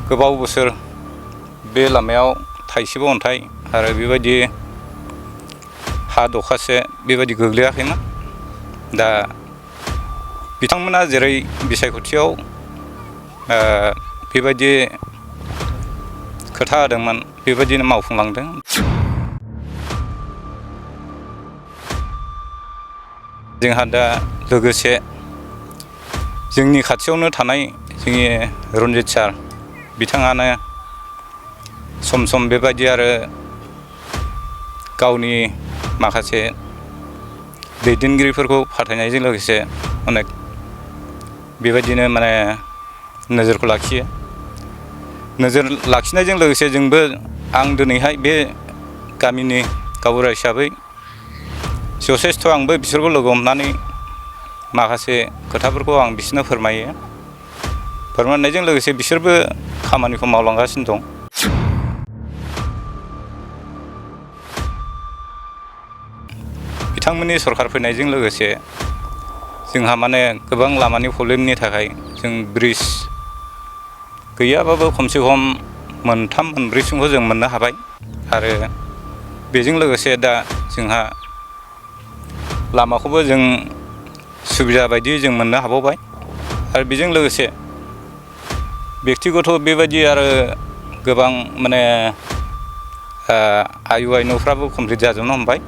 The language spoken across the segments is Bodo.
गोबाव बोसोर बे लामायाव थाइसेबो अन्थाइ आरो बेबायदि हा दखासे बेबायदि गोग्लैयाखैमोन। दा बिथांमोना जेरै बिसायख'थियाव बेबायदि खोथा होदोंमोन बेबायदिनो मावफुंलांदों। जोंहा दा लोगोसे जोंनि खाथियावनो थानाय जोंनि रन्जित सार बिथाङानो सम सम बेबायदि आरो गावनि माखासे दैदेनगिरिफोरखौ फाथायनायजों लोगोसे अनेक बेबायदिनो नोजोरखौ लाखियो। नोजोर लाखिनायजों लोगोसे जोंबो आं दिनैहाय बे गामिनि गावबुरा हिसाबै जथेस्थ' आंबो बिसोरखौ लोगो हमनानै माखासे खोथाफोरखौ आं बिसोरनो फोरमायो। फोरमायनायजों लोगोसे बिसोरबो खामानिखौ मावलांगासिनो दं। बिथांमोननि सरखार फैनायजों लोगोसे जोंहा गोबां लामानि प्रब्लेमनि थाखाय जों ब्रिज गैयाबाबो खमसे खम मोनथाम मोनब्रैसिमखौ जों मोननो हाबाय। आरो बेजों लोगोसे दा जोंहा लामाखौबो जों सुबिदा बायदियै जों मोननो हाबावबाय। आरो बेजों लोगोसे बेक्तिगत बेबायदि आरो गोबां आयु न'फ्राबो कमप्लिट जाजोबनो हमबाय।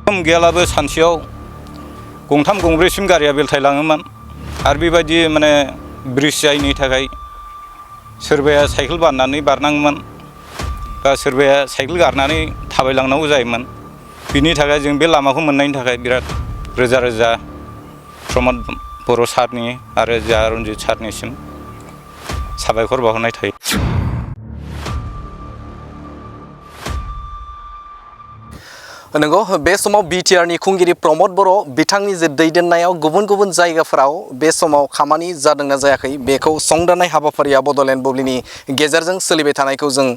सम गैयालाबो सानसेयाव गंथाम गंब्रैसिम गारिया बेलथायलाङोमोन। आरो बेबायदि ब्रिज जायैनि थाखाय सोरबाया साइकेल बाननानै बारनाङोमोन बा सोरबाया साइकेल गारनानै थाबायलांनांगौ जायोमोन। बिनि थाखाय जों बे लामाखौ मोननायनि थाखाय बिराद रोजा रोजा प्रमद बर' सारनि आरो जोंहा रन्जित सारनिसिम साबायखर बावहरनाय थायो। नंगौ, बे समाव बिटिआरनि खुंगिरि प्रमद बर' बिथांनि जे दैदेननायाव गुबुन गुबुन जायगाफोराव बे समाव खामानि जादोंना जायाखै बेखौ संदाननाय हाबाफारिया बड'लेण्ड बुब्लिनि गेजेरजों सोलिबाय थानायखौ जों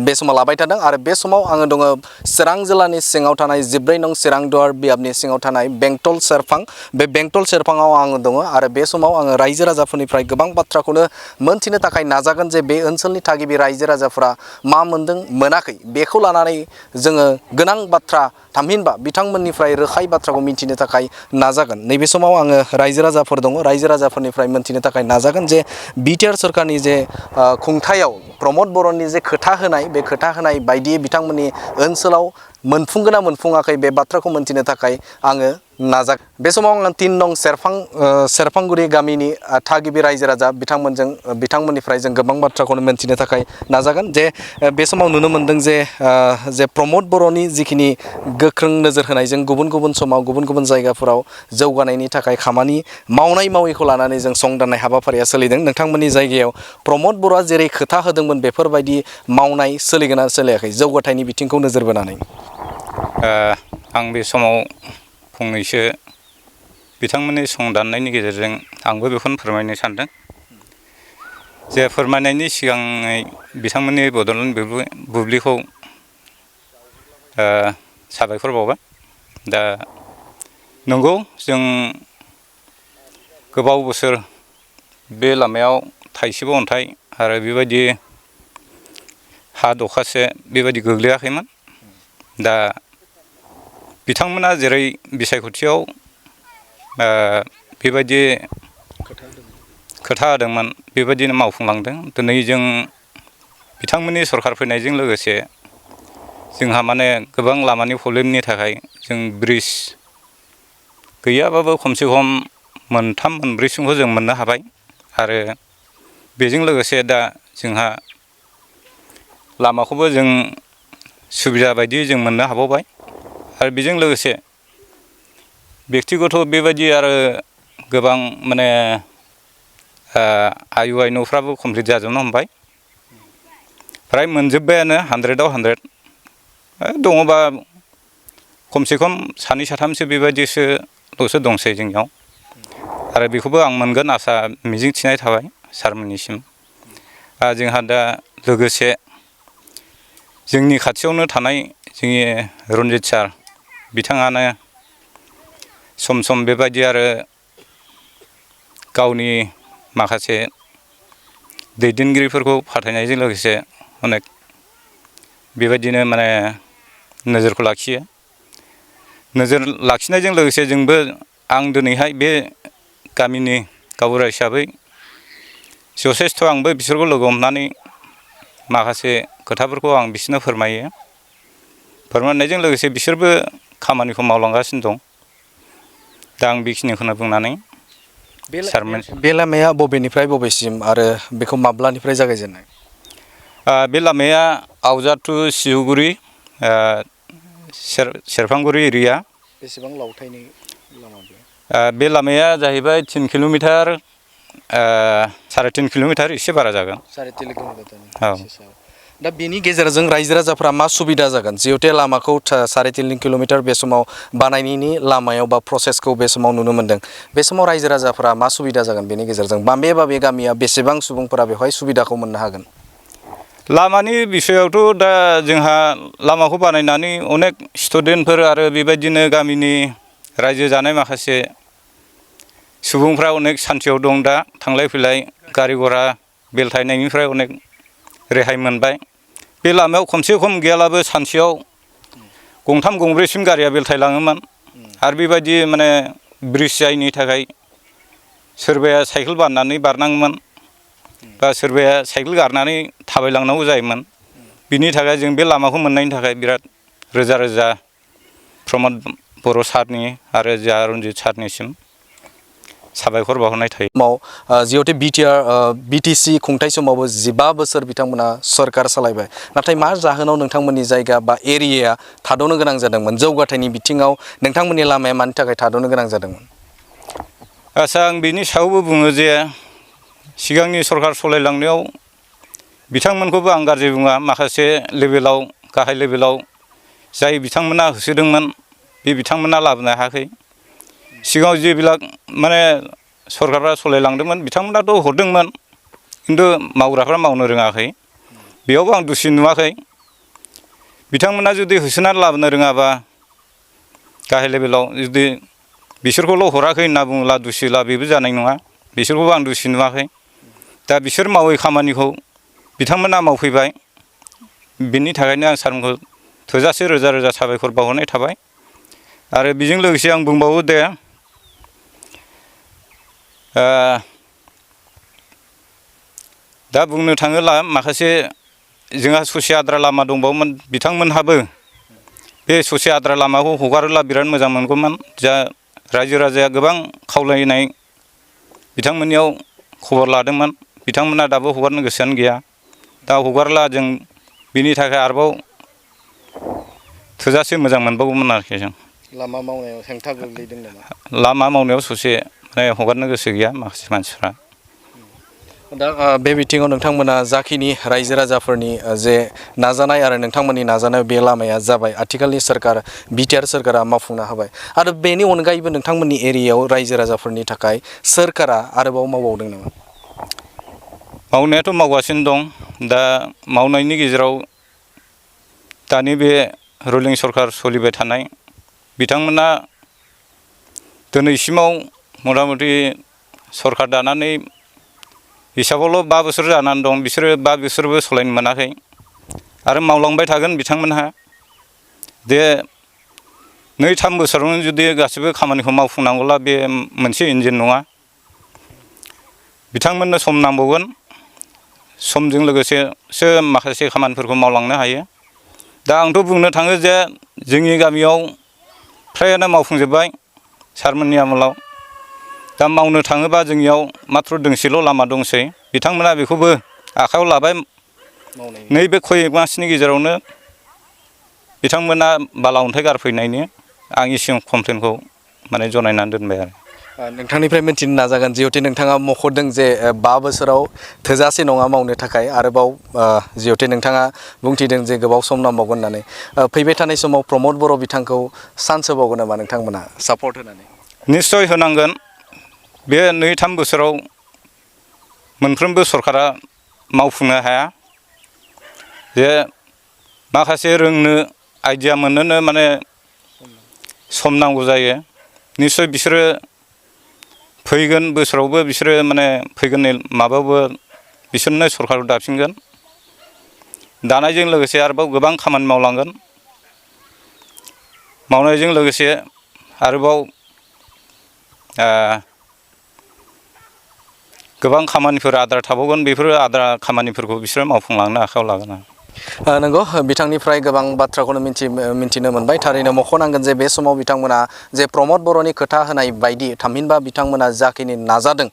बे समाव लाबाय थादों। आरो बे समाव आङो दङ चिरां जिल्लानि सिङाव थानाय 14 नं चिरां दुवार बियाबनि सिङाव थानाय बेंटल सेरफां। बे बेंटल सेरफाङाव आङो दङ आरो बे समाव आङो रायजो राजाफोरनिफ्राय गोबां बाथ्राखौनो मोनथिनो थाखाय नाजागोन जे बे ओनसोलनि थागिबि रायजो राजाफोरा मा मोनदों मोनाखै बेखौ लानानै जोङो गोनां बाथ्रा थामहिनबा बिथांमोननिफ्राय रोखाय बाथ्राखौ मिन्थिनो थाखाय नाजागोन। नैबे समाव आङो रायजो राजाफोर दङ, रायजो राजाफोरनिफ्राय मोन्थिनो थाखाय नाजागोन जे बिटिआर सरकारनि जे खुंथायाव प्रमद बर'नि जे खोथा होनाय बे खोथा होनाय बायदियै बिथांमोननि ओनसोलाव मोनफुंगोन ना मोनफुङाखै बे बाथ्राखौ मोन्थिनो थाखाय आङो नाजागोन। बे समाव आङो 3 नं सेरफांगुरि गामिनि थागिबि रायजो राजा बिथांमोननिफ्राय जों गोबां बाथ्राखौनो मोन्थिनो थाखाय नाजागोन। जे बे समाव नुनो मोन्दों जे प्रमद बर'नि जिखिनि गोख्रों नोजोर होनायजों गुबुन गुबुन समाव गुबुन गुबुन जायगाफोराव जौगानायनि थाखाय खामानि मावैखौ लानानै जों संदाननाय हाबाफारिया सोलिदों। नोंथांमोननि जायगायाव प्रमद बर'आ जेरै खोथा होदोंमोन बेफोरबायदि मावनाय सोलिगोन ना सोलियाखै जौगाथायनि बिथिंखौ नोजोर बोनानै? आं बे समाव फंनैसो बिथांमोननि संदाननायनि गेजेरजों आंबो बेखौनो फोरमायनो सानदों। जे फोरमायनायनि सिगाङै बिथांमोननि बड'लेण्ड बुब्लिखौ साबायखर बावबाय। दा नंगौ, जों गोबाव बोसोर बे लामायाव थाइसेबो अन्थाइ आरो बेबायदि हा दखासे बेबायदि गोग्लैयाखैमोन। दा बिथांमोना जेरै बिसायख'थियाव बेबायदि खोथा होदोंमोन बेबायदिनो मावफुंलांदों। दिनै जों बिथांमोननि सरखार फैनायजों लोगोसे जोंहा गोबां लामानि प्रब्लेमनि थाखाय जों ब्रिज गैयाबाबो खमसे खम मोनथाम मोनब्रैसिमखौ जों मोननो हाबाय। आरो बेजों लोगोसे दा जोंहा लामाखौबो जों सुबिदा बायदियै जों मोननो हाबावबाय। आरो बेजों लोगोसे बेक्तिगत बेबायदि आरो गोबां आयु न'फ्राबो कमप्लिट जाजोबनो हमबाय। फ्राय मोनजोब्बायानो 100आव 100 दङबा खमसे खम 2 साथामसो बेबायदिसोल'सो दंसै जोंनियाव। आरो बेखौबो आं मोनगोन आसा मिजिं थिनाय थाबाय सारमोननिसिम। जोंहा दा लोगोसे जोंनि खाथियावनो थानाय जोंनि रन्जित सार बिथाङानो सम सम बेबायदि आरो गावनि माखासे दैदेनगिरिफोरखौ फाथायनायजों लोगोसे अनेक बेबायदिनो माने नोजोरखौ लाखियो। नोजोर लाखिनायजों लोगोसे जोंबो आं दिनैहाय बे गामिनि गावबुरा हिसाबै जथेस्थ' आंबो बिसोरखौ लोगो हमनानै माखासे खोथाफोरखौ आं बिसोरनो फोरमायो। फोरमायनायजों लोगोसे बिसोरबो खामानिखौ मावलांगासिनो दं। दा आं बेखिनिखौनो बुंनानै सारमोन बे लामाया बबेनिफ्राय बबेसिम आरो बेखौ माब्लानिफ्राय जागायजेननाय? बे लामाया आवजार टु सिउगुरि सेरफांगुरि एरिया। बेसेबां लावथायनि लामा बे? बे लामाया जाहैबाय 3 किल'मिटार 3.5 किल'मिटार एसे बारा जागोन। 3.5 किल'मिटार औ। दा बेनि गेजेरजों रायजो राजाफ्रा मा सुबिदा जागोन जिहेथु लामाखौ 3.5 किल'मिटार बे समाव बानायनायनि लामायाव बा प्रसेसखौ बे समाव नुनो मोन्दों। बे समाव रायजो राजाफ्रा मा सुबिदा जागोन बेनि गेजेरजों बबे गामिया बेसेबां सुबुंफोरा बेवहाय सुबिदाखौ मोननो हागोन? लामानि बिसयावथ' दा जोंहा लामाखौ बानायनानै अनेक स्टुडेन्टफोर आरो बेबायदिनो गामिनि रायजो जानाय माखासे सुबुंफ्रा अनेक सान्थियाव दं। दा थांलाय फैलाय गारि घरा बेलथायनायनिफ्राय अनेक रेहाय मोनबाय। बे लामायाव खमसे खम गैयालाबो सानसेयाव गंथाम गंब्रैसिम गारिया बेलथायलाङोमोन। आरो बेबायदि माने ब्रिज जायैनि थाखाय सोरबाया साइकेल बाननानै बारनाङोमोन बा सोरबाया साइकेल गारनानै थाबायलांनांगौ जायोमोन। बिनि थाखाय जों बे लामाखौ मोननायनि थाखाय बिराद रोजा रोजा प्रमद बर' सारनि आरो जोंहा रन्जित सारनिसिम साबायखर बावहरनाय थायो। जिहेथु बिटिसि खुंथाय समावबो 15 बोसोर बिथांमोना सरकार सालायबाय। नाथाय मा जाहोनाव नोंथांमोननि जायगा बा एरियाया थाद'नो गोनां जादोंमोन? जौगाथायनि बिथिङाव नोंथांमोननि लामाया मानि थाखाय थाद'नो गोनां जादोंमोन? आच्चा, आं बिनि सायावबो बुङो जे सिगांनि सरकार सालायलांनायाव बिथांमोनखौबो आं गाज्रि बुङा। माखासे लेभेलाव गाहाय लेभेलाव जाय बिथांमोना होसोदोंमोन बे बिथांमोना लाबोनो हायाखै। सिगाङाव जेবিলাক माने सरकारफ्रा सालायलांदोंमोन बिथांमोनाथ' हरदोंमोन, खिन्थु मावग्राफ्रा मावनो रोङाखै। बेयावबो आं दुसि नुवाखै। बिथांमोना जुदि होसोनानै लाबोनो रोङाबा गाहाय लेभेलाव जुदि बिसोरखौल' हराखै होनना बुङोब्ला दुसिला बेबो जानाय नङा। बिसोरखौबो आं दुसि नुवाखै। दा बिसोर मावै खामानिखौ बिथांमोना मावफैबाय। बिनि थाखायनो आं सारमोनखौ थोजासे रोजा रोजा साबायखर बावहरनाय थाबाय। आरो बेजों लोगोसे आं बुंबावो दे दा बुंनो थाङोब्ला माखासे जोंहा ससे आद्रा लामा दंबावोमोन। बिथांमोनहाबो बे ससे आद्रा लामाखौ हगारोब्ला बिराद मोजां मोनगौमोन। जा रायजो राजाया गोबां खावलायनाय बिथांमोननियाव खबर लादोंमोन। बिथांमोना दाबो हगारनो गोसोआनो गैया। दा हगारला जों बिनि थाखाय आरोबाव थोजासे मोजां मोनबावगौमोन आरोखि जों। लामा मावनायाव हेंथा गोग्लैदों नामा? लामा मावनायाव ससे माने हगारनो गोसो गैया माखासे मानसिफ्रा। दा बे बिथिङाव नोंथांमोना जाखिनि रायजो राजाफोरनि जे नाजानाय आरो नोंथांमोननि नाजानायाव बे लामाया जाबाय। आथिखालनि सोरखार बिटिआर सोरखारा मावफुंना होबाय। आरो बेनि अनगायैबो नोंथांमोननि एरियायाव रायजो राजाफोरनि थाखाय सोरखारा आरोबाव मावबावदों नामा? मावनायाथ' मावगासिनो दं। दा मावनायनि गेजेराव दानि बे रुलिं सरकार सोलिबाय थानाय बिथांमोना दिनैसिमाव मथा मथि सरकार दानानै हिसाबावल' 5 बोसोर जानानै दं। बिसोरो 5 बोसोरबो सालायनो मोनाखै आरो मावलांबाय थागोन बिथांमोनहा। दे 2-3 बोसोरावनो जुदि गासिबो खामानिखौ मावफुंनांगौब्ला बे मोनसे इन्जिन नङा। बिथांमोननो सम नांबावगोन। समजों लोगोसेसो माखासे खामानिफोरखौ मावलांनो हायो। दा आंथ' बुंनो थाङो जे जोंनि गामियाव फ्रायानो मावफुंजोब्बाय सारमोननि आमोलाव। दा मावनो थाङोबा जोंनियाव माथ्र' दोंसेल' लामा दंसै। बिथांमोना बेखौबो आखायाव लाबाय। नैबे खय मासनि गेजेरावनो बिथांमोना बाला अन्थाइ गारफैनायनि आंनि सिगां कमप्लेनखौ माने जनायनानै दोनबाय आरो। नोंथांनिफ्राय मिथिनो नाजागोन जिहेथु नोंथाङा मख'दों जे 5 बोसोराव थोजासे नङा मावनो थाखाय आरोबाव जिहेथु नोंथाङा बुंथिदों जे गोबाव सम नांबावगोन होननानै। फैबाय थानाय समाव प्रमद बर' बिथांखौ चान्स होबावगोन नामा नोंथांमोना सापर्ट होनानै? निस्सय होनांगोन। बे 2-3 बोसोराव मोनफ्रोमबो सरकारा मावफुंनो हाया। जे माखासे रोंनो आइडिया मोननोनो माने सम नांगौ जायो। निस्सय बिसोरो फैगोन बोसोरावबो बिसोरो माने फैगोन माबायावबो बिसोरनो सरखारखौ दाफिनगोन दानायजों लोगोसे आरोबाव गोबां खामानि मावलांगोन मावनायजों लोगोसे आरोबाव गोबां खामानिफोर आद्रा थाबावगोन बेफोर आद्रा खामानिफोरखौ बिसोरो मावफुंलांनो आखायाव लागोन नंगौ बिथांनिफ्राय गोबां बाथ्राखौनो मिन्थिनो मोनबाय थारैनो मख'नांगोन जे बे समाव बिथांमोना जे प्रमद बर'नि खोथा होनाय बायदि थामहिनबा बिथांमोना जाखिनि नाजादों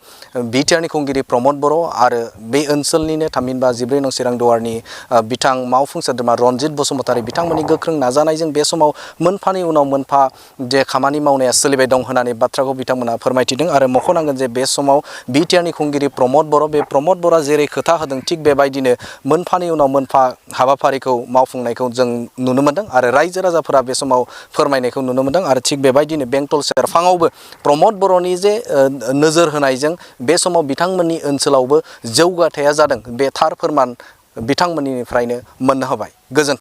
बिटिआरनि खुंगिरि प्रमद बर' आरो बे ओनसोलनिनो थामहिनबा 14 नं चिरां दुवारनि बिथां मावफुं सोद्रोमा रनजित बसुमतारी बिथांमोननि गोख्रों नाजानायजों बे समाव मोनफानि उनाव मोनफा जे खामानि मावनाया सोलिबाय दं होननानै बाथ्राखौ बिथांमोना फोरमायथिदों आरो मख'नांगोन जे बे समाव बिटिआरनि खुंगिरि प्रमद बर' बे प्रमद बर'आ जेरै खोथा होदों थिग बेबायदिनो मोनफानि उनाव मोनफा हाबाफारिखौ मावफुंनायखौ जों नुनो मोनदों आरो रायजो राजाफोरा बे समाव फोरमायनायखौ नुनो मोनदों आरो थिग बेबायदिनो बेंटल सेरफाङावबो प्रमद बर'नि जे नोजोर होनायजों बे समाव बिथांमोननि ओनसोलावबो जौगाथाया जादों बे थार फोरमान बिथांमोननिफ्रायनो मोननो हाबाय। गोजोन्थों।